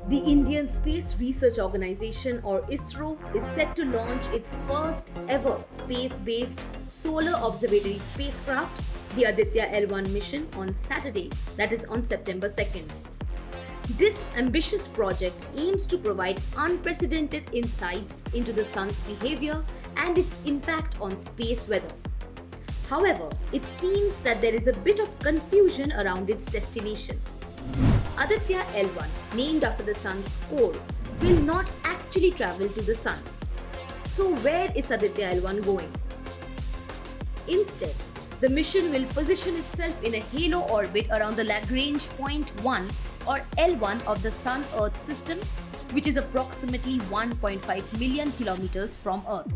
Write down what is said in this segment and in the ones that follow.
The Indian Space Research Organization or ISRO is set to launch its first ever space-based solar observatory spacecraft, the Aditya L1 mission, on Saturday, that is on September 2nd. This ambitious project aims to provide unprecedented insights into the sun's behavior and its impact on space weather. However, it seems that there is a bit of confusion around its destination. Aditya L1, named after the sun's core, will not actually travel to the sun. So where is Aditya L1 going? Instead, the mission will position itself in a halo orbit around the Lagrange point 1 or L1 of the Sun-Earth system, which is approximately 1.5 million kilometers from Earth.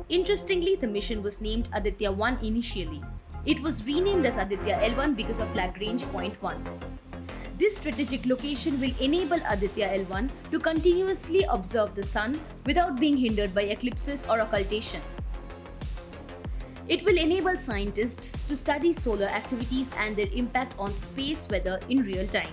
Interestingly, the mission was named Aditya 1 initially. It was renamed as Aditya L1 because of Lagrange point 1. This strategic location will enable Aditya L1 to continuously observe the sun without being hindered by eclipses or occultation. It will enable scientists to study solar activities and their impact on space weather in real time.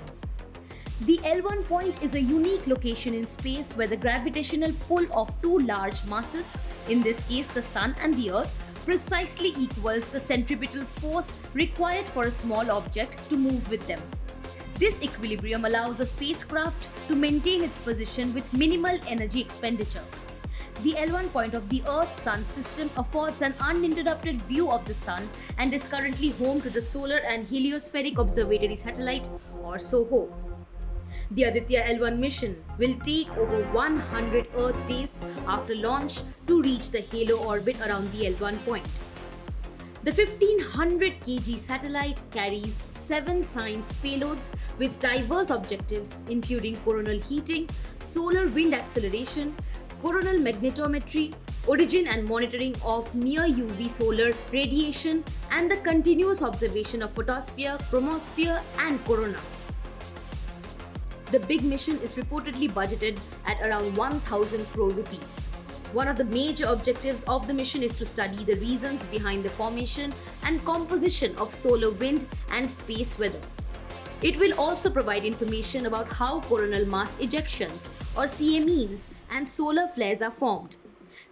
The L1 point is a unique location in space where the gravitational pull of two large masses, in this case the Sun and the Earth, precisely equals the centripetal force required for a small object to move with them. This equilibrium allows a spacecraft to maintain its position with minimal energy expenditure. The L1 point of the Earth-Sun system affords an uninterrupted view of the Sun and is currently home to the Solar and Heliospheric Observatory Satellite, or SOHO. The Aditya L1 mission will take over 100 Earth days after launch to reach the halo orbit around the L1 point. The 1500 kg satellite carries 7 science payloads with diverse objectives including coronal heating, solar wind acceleration, coronal magnetometry, origin and monitoring of near UV solar radiation, and the continuous observation of photosphere, chromosphere, and corona. The big mission is reportedly budgeted at around 1,000 crore rupees. One of the major objectives of the mission is to study the reasons behind the formation and composition of solar wind and space weather. It will also provide information about how coronal mass ejections, or CMEs, and solar flares are formed.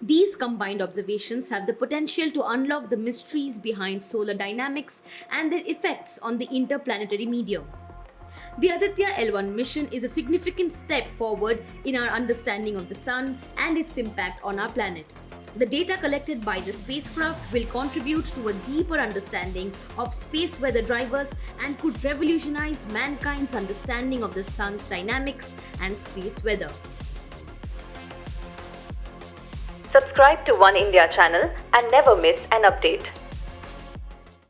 These combined observations have the potential to unlock the mysteries behind solar dynamics and their effects on the interplanetary medium. The Aditya L1 mission is a significant step forward in our understanding of the Sun and its impact on our planet. The data collected by the spacecraft will contribute to a deeper understanding of space weather drivers and could revolutionize mankind's understanding of the Sun's dynamics and space weather. Subscribe to One India channel and never miss an update.